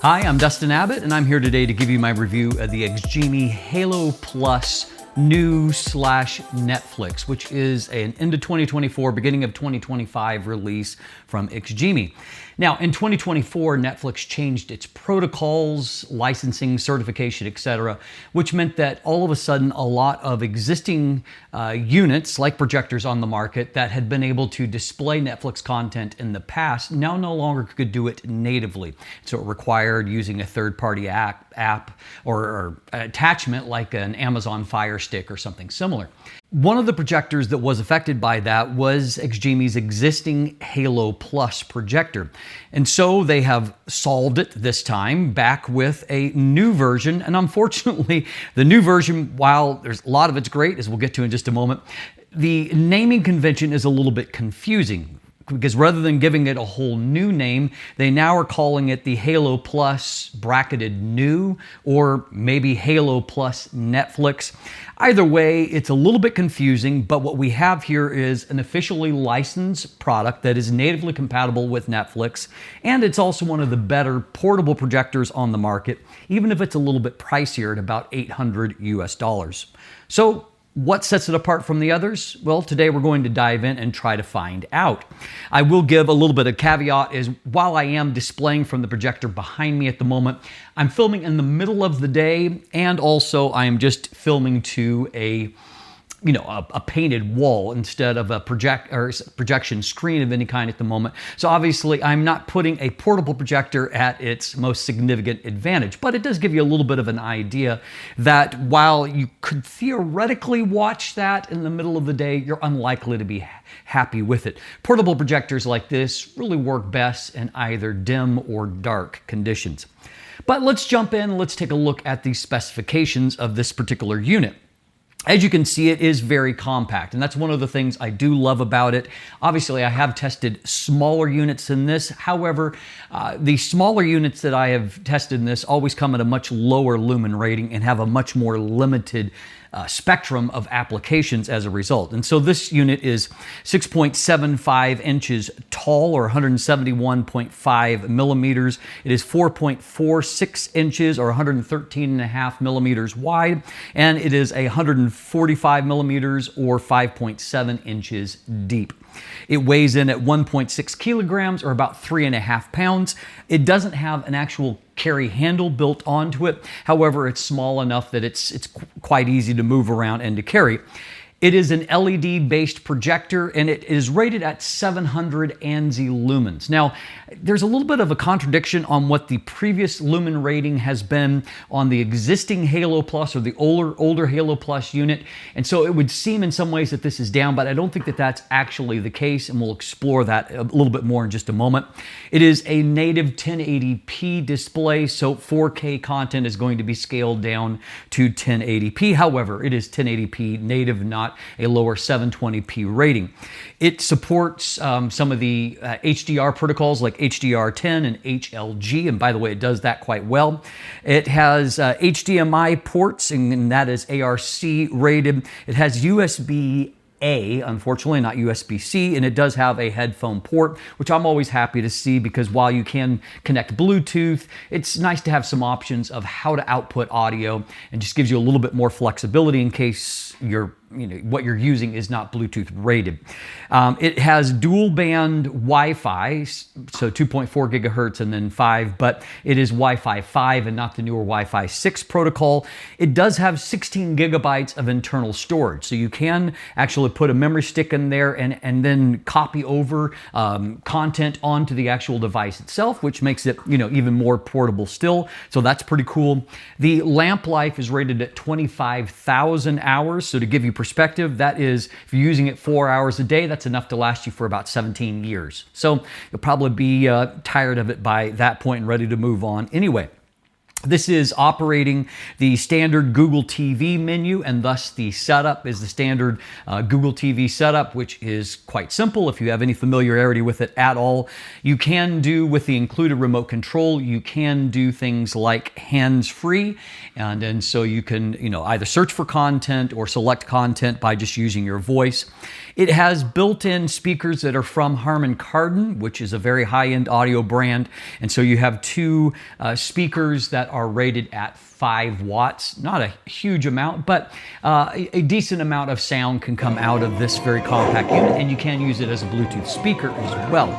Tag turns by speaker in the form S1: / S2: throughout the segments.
S1: Hi, I'm Dustin Abbott, and I'm here today to give you my review of the XGIMI Halo Plus new/Netflix, which is an end of 2024, beginning of 2025 release from XGIMI. Now, in 2024, Netflix changed its protocols, licensing, certification, etc., which meant that all of a sudden a lot of existing units, like projectors on the market that had been able to display Netflix content in the past, now no longer could do it natively. So it required using a third-party app or attachment like an Amazon Fire Stick or something similar. One of the projectors that was affected by that was XGIMI's existing Halo Plus projector. And so they have solved it this time back with a new version. And unfortunately, the new version, while there's a lot of it's great, as we'll get to in just a moment, the naming convention is a little bit confusing. Because rather than giving it a whole new name, they now are calling it the Halo Plus bracketed new, or maybe Halo Plus Netflix. Either way, it's a little bit confusing, but what we have here is an officially licensed product that is natively compatible with Netflix, and it's also one of the better portable projectors on the market, even if it's a little bit pricier at about $800 US. So, what sets it apart from the others? Well, today we're going to dive in and try to find out. I will give a little bit of caveat is while I am displaying from the projector behind me at the moment, I'm filming in the middle of the day, and also I am just filming to a painted wall instead of a projection screen of any kind at the moment. So obviously I'm not putting a portable projector at its most significant advantage, but it does give you a little bit of an idea that while you could theoretically watch that in the middle of the day, you're unlikely to be happy with it. Portable projectors like this really work best in either dim or dark conditions. But let's jump in, let's take a look at the specifications of this particular unit. As you can see, it is very compact, and that's one of the things I do love about it. Obviously, I have tested smaller units than this. However, the smaller units that I have tested in this always come at a much lower lumen rating and have a much more limited spectrum of applications as a result. And so this unit is 6.75 inches tall, or 171.5 millimeters. It is 4.46 inches, or 113.5 millimeters wide, and it is 145 millimeters, or 5.7 inches deep. It weighs in at 1.6 kilograms, or about 3.5 pounds. It doesn't have an actual carry handle built onto it. However, it's small enough that it's quite easy to move around and to carry. It is an LED-based projector, and it is rated at 700 ANSI lumens. Now, there's a little bit of a contradiction on what the previous lumen rating has been on the existing Halo Plus, or the older Halo Plus unit, and so it would seem in some ways that this is down, but I don't think that that's actually the case, and we'll explore that a little bit more in just a moment. It is a native 1080p display, so 4K content is going to be scaled down to 1080p. However, it is 1080p native, not a lower 720p rating. It supports some of the HDR protocols like HDR10 and HLG, and by the way, it does that quite well. It has HDMI ports, and that is ARC rated. It has USB-A, unfortunately, not USB-C, and it does have a headphone port, which I'm always happy to see, because while you can connect Bluetooth, it's nice to have some options of how to output audio, and just gives you a little bit more flexibility in case what you're using is not Bluetooth rated. It has dual band Wi-Fi, so 2.4 gigahertz and then 5, but it is Wi-Fi 5 and not the newer Wi-Fi 6 protocol. It does have 16 gigabytes of internal storage, so you can actually put a memory stick in there and then copy over content onto the actual device itself, which makes it even more portable still. So that's pretty cool. The lamp life is rated at 25,000 hours. So to give you perspective, that is, if you're using it 4 hours a day, that's enough to last you for about 17 years. So you'll probably be tired of it by that point and ready to move on anyway. This is operating the standard Google TV menu, and thus the setup is the standard Google TV setup, which is quite simple if you have any familiarity with it at all. You can do, with the included remote control, you can do things like hands-free, and so you can either search for content or select content by just using your voice. It has built-in speakers that are from Harman Kardon, which is a very high-end audio brand, and so you have two speakers that are rated at 5 watts. Not a huge amount, but a decent amount of sound can come out of this very compact unit, and you can use it as a Bluetooth speaker as well.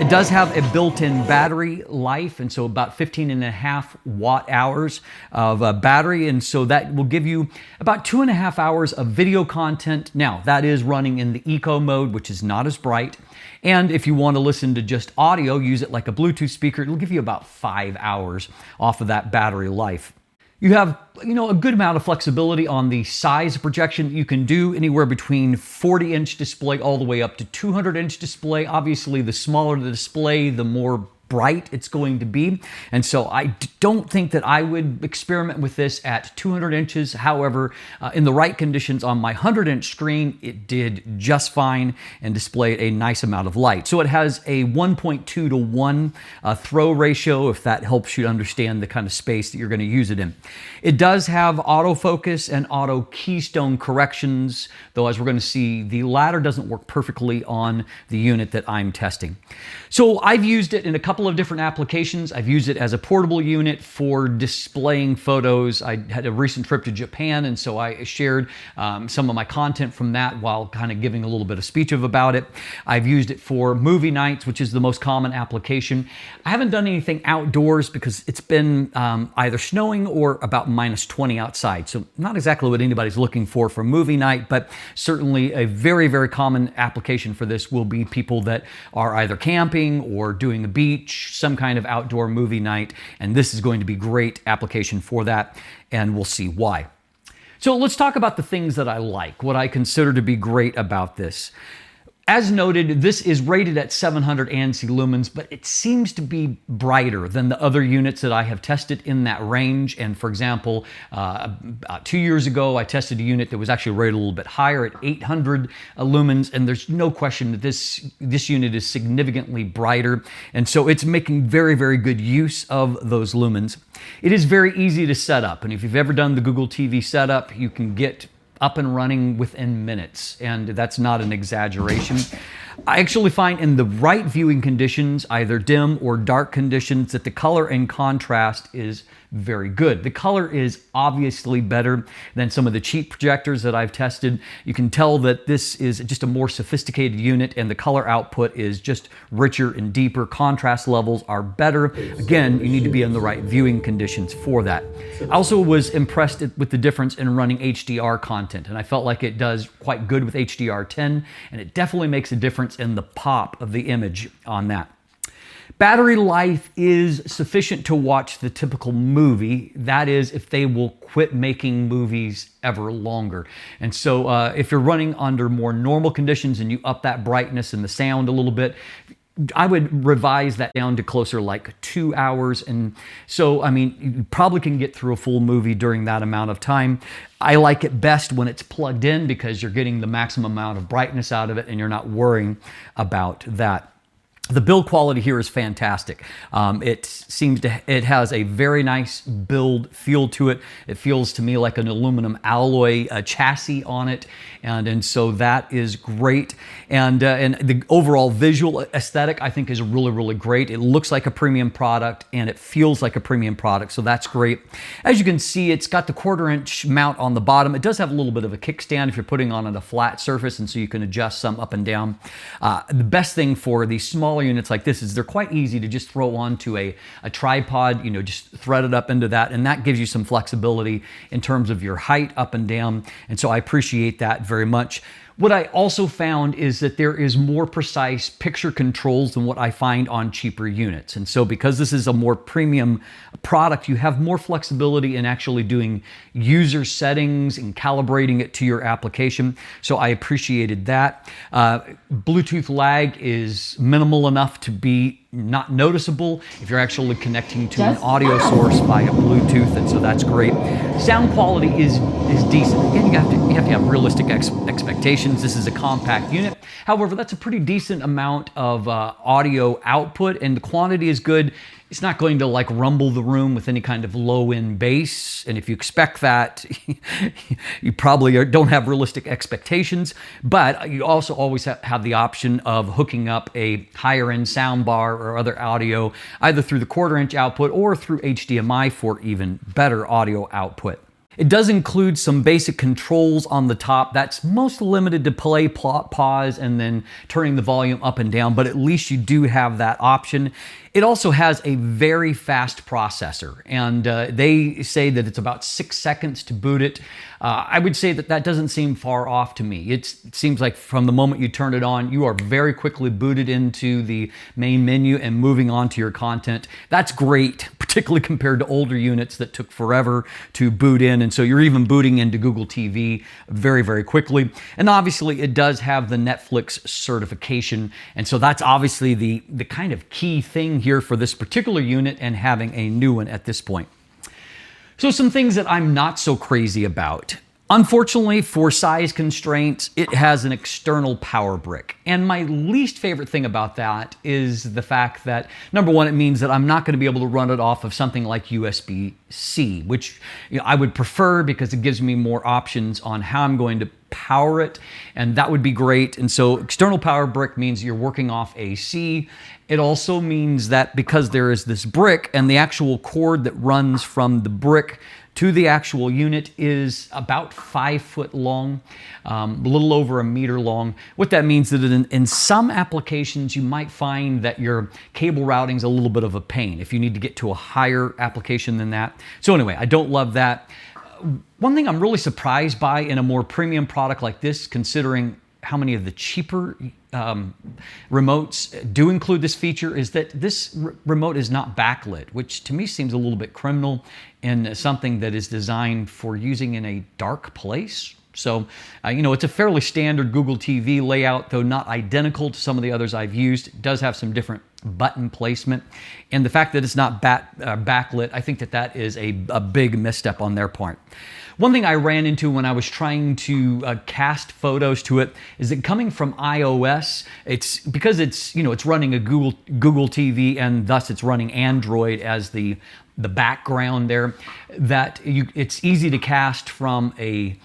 S1: It does have a built-in battery life, and so about 15.5 watt hours of battery, and so that will give you about 2.5 hours of video content. Now, that is running in the eco mode, which is not as bright. And if you want to listen to just audio, use it like a Bluetooth speaker, it'll give you about 5 hours off of that battery life. You have, a good amount of flexibility on the size of projection. You can do anywhere between 40-inch display all the way up to 200-inch display. Obviously, the smaller the display, the more bright it's going to be. And so I don't think that I would experiment with this at 200 inches. However, in the right conditions on my 100-inch screen, it did just fine and displayed a nice amount of light. So it has a 1.2 to 1 throw ratio, if that helps you understand the kind of space that you're going to use it in. It does have autofocus and auto keystone corrections, though as we're going to see, the latter doesn't work perfectly on the unit that I'm testing. So I've used it in a couple of different applications. I've used it as a portable unit for displaying photos. I had a recent trip to Japan, and so I shared some of my content from that while kind of giving a little bit of speech about it. I've used it for movie nights, which is the most common application. I haven't done anything outdoors because it's been either snowing or about -20 outside. So not exactly what anybody's looking for movie night, but certainly a very, very common application for this will be people that are either camping or doing a beach, some kind of outdoor movie night, and this is going to be great application for that, and we'll see why. So let's talk about the things that I like, what I consider to be great about this. As noted, this is rated at 700 ANSI lumens, but it seems to be brighter than the other units that I have tested in that range. And for example, 2 years ago, I tested a unit that was actually rated a little bit higher at 800 lumens, and there's no question that this unit is significantly brighter. And so it's making very, very good use of those lumens. It is very easy to set up, and if you've ever done the Google TV setup, you can get up and running within minutes, and that's not an exaggeration. I actually find in the right viewing conditions, either dim or dark conditions, that the color and contrast is very good. The color is obviously better than some of the cheap projectors that I've tested. You can tell that this is just a more sophisticated unit, and the color output is just richer and deeper. Contrast levels are better. Again, you need to be in the right viewing conditions for that. I also was impressed with the difference in running HDR content, and I felt like it does quite good with HDR10, and it definitely makes a difference in the pop of the image on that. Battery life is sufficient to watch the typical movie. That is, if they will quit making movies ever longer. And so if you're running under more normal conditions and you up that brightness and the sound a little bit, I would revise that down to closer like 2 hours. And so, I mean, you probably can get through a full movie during that amount of time. I like it best when it's plugged in because you're getting the maximum amount of brightness out of it and you're not worrying about that. The build quality here is fantastic. It has a very nice build feel to it. It feels to me like an aluminum alloy chassis on it, and so that is great. And the overall visual aesthetic I think is really, really great. It looks like a premium product and it feels like a premium product, so that's great. As you can see, it's got the 1/4-inch mount on the bottom. It does have a little bit of a kickstand if you're putting on a flat surface, and so you can adjust some up and down. The best thing for these small units like this is they're quite easy to just throw onto a tripod, just thread it up into that, and that gives you some flexibility in terms of your height up and down, and so I appreciate that very much. What I also found is that there is more precise picture controls than what I find on cheaper units. And so because this is a more premium product, you have more flexibility in actually doing user settings and calibrating it to your application. So I appreciated that. Bluetooth lag is minimal enough to be not noticeable if you're actually connecting to an audio source via Bluetooth, and so that's great. Sound quality is decent. Again, you have to have realistic expectations. This is a compact unit. However, that's a pretty decent amount of audio output, and the quantity is good. It's not going to like rumble the room with any kind of low-end bass, and if you expect that, you probably don't have realistic expectations. But you also always have the option of hooking up a higher-end soundbar or other audio, either through the 1/4-inch output or through HDMI for even better audio output. It does include some basic controls on the top. That's most limited to play, pause, and then turning the volume up and down, but at least you do have that option. It also has a very fast processor, and they say that it's about 6 seconds to boot it. I would say that doesn't seem far off to me. It seems like from the moment you turn it on, you are very quickly booted into the main menu and moving on to your content. That's great, particularly compared to older units that took forever to boot in, and so you're even booting into Google TV very, very quickly. And obviously it does have the Netflix certification, and so that's obviously the kind of key thing here for this particular unit and having a new one at this point. So some things that I'm not so crazy about. Unfortunately, for size constraints, it has an external power brick. And my least favorite thing about that is the fact that, number one, it means that I'm not going to be able to run it off of something like USB-C, which I would prefer because it gives me more options on how I'm going to power it, and that would be great. And so external power brick means you're working off AC. It also means that because there is this brick and the actual cord that runs from the brick to the actual unit is about 5 foot long, a little over 1 meter long. What that means is that in some applications, you might find that your cable routing is a little bit of a pain if you need to get to a higher application than that. So anyway, I don't love that. One thing I'm really surprised by in a more premium product like this, considering how many of the cheaper remotes do include this feature, is that this remote is not backlit, which to me seems a little bit criminal in something that is designed for using in a dark place. So, it's a fairly standard Google TV layout, though not identical to some of the others I've used. It does have some different button placement. And the fact that it's not backlit, I think that is a big misstep on their part. One thing I ran into when I was trying to cast photos to it is that coming from iOS, because it's running a Google TV, and thus it's running Android as the background there, that it's easy to cast from a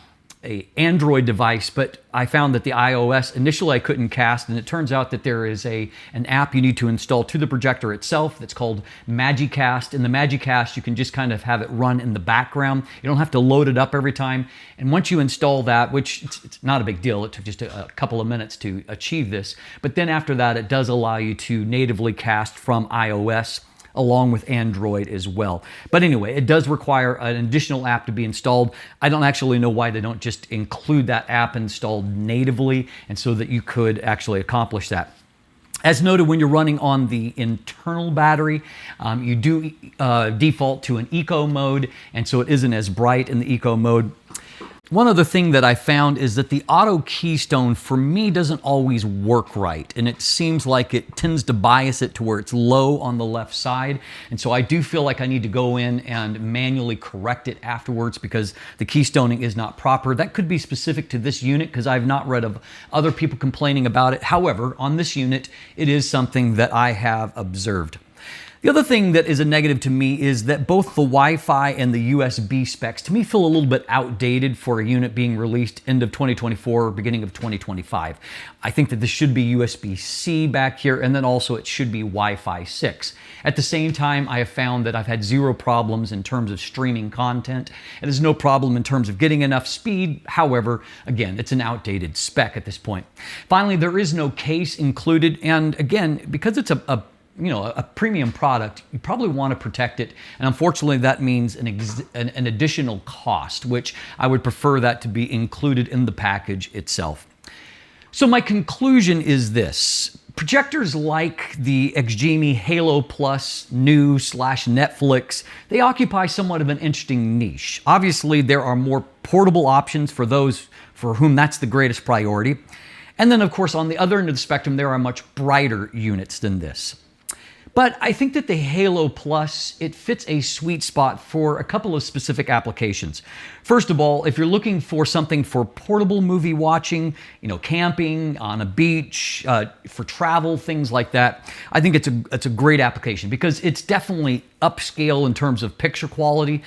S1: Android device, but I found that the iOS, initially I couldn't cast, and it turns out that there is an app you need to install to the projector itself that's called Magicast. In the Magicast, you can just kind of have it run in the background. You don't have to load it up every time. And once you install that, which it's not a big deal, it took just a couple of minutes to achieve this, but then after that, it does allow you to natively cast from iOS along with Android as well. But anyway, it does require an additional app to be installed. I don't actually know why they don't just include that app installed natively, and so that you could actually accomplish that. As noted, when you're running on the internal battery, you do default to an eco mode, and so it isn't as bright in the eco mode. One other thing that I found is that the auto keystone for me doesn't always work right, and it seems like it tends to bias it to where it's low on the left side, and so I do feel like I need to go in and manually correct it afterwards because the keystoning is not proper. That could be specific to this unit because I've not read of other people complaining about it. However, on this unit, it is something that I have observed. The other thing that is a negative to me is that both the Wi-Fi and the USB specs to me feel a little bit outdated for a unit being released end of 2024 or beginning of 2025. I think that this should be USB-C back here, and then also it should be Wi-Fi 6. At the same time, I have found that I've had zero problems in terms of streaming content. It is no problem in terms of getting enough speed. However, again, it's an outdated spec at this point. Finally, there is no case included, and again, because it's a premium product, you probably want to protect it. And unfortunately, that means an additional cost, which I would prefer that to be included in the package itself. So my conclusion is this. Projectors like the XGIMI Halo Plus new / Netflix, they occupy somewhat of an interesting niche. Obviously, there are more portable options for those for whom that's the greatest priority. And then, of course, on the other end of the spectrum, there are much brighter units than this. But I think that the Halo Plus, it fits a sweet spot for a couple of specific applications. First of all, if you're looking for something for portable movie watching, camping, on a beach, for travel, things like that, I think it's a great application because it's definitely upscale in terms of picture quality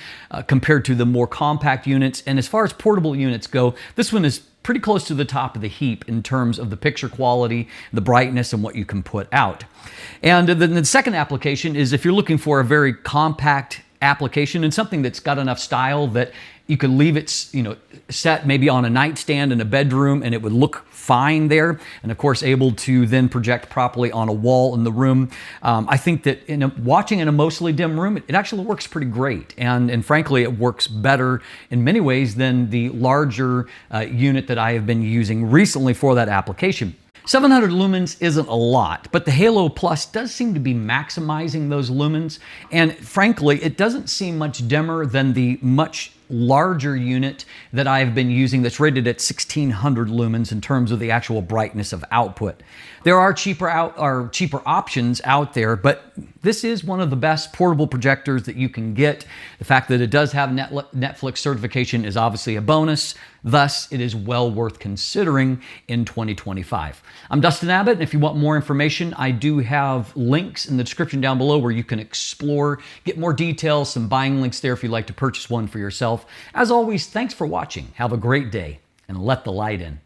S1: compared to the more compact units. And as far as portable units go, this one is pretty close to the top of the heap in terms of the picture quality, the brightness, and what you can put out. And then the second application is if you're looking for a very compact application and something that's got enough style that you could leave it, set maybe on a nightstand in a bedroom and it would look fine there. And of course, able to then project properly on a wall in the room. I think that watching in a mostly dim room, it actually works pretty great. And frankly, it works better in many ways than the larger unit that I have been using recently for that application. 700 lumens isn't a lot, but the Halo Plus does seem to be maximizing those lumens. And frankly, it doesn't seem much dimmer than the much larger unit that I've been using that's rated at 1600 lumens in terms of the actual brightness of output. There are cheaper options out there, but this is one of the best portable projectors that you can get. The fact that it does have Netflix certification is obviously a bonus. Thus, it is well worth considering in 2025. I'm Dustin Abbott, and if you want more information, I do have links in the description down below where you can explore, get more details, some buying links there if you'd like to purchase one for yourself. As always, thanks for watching. Have a great day, and let the light in.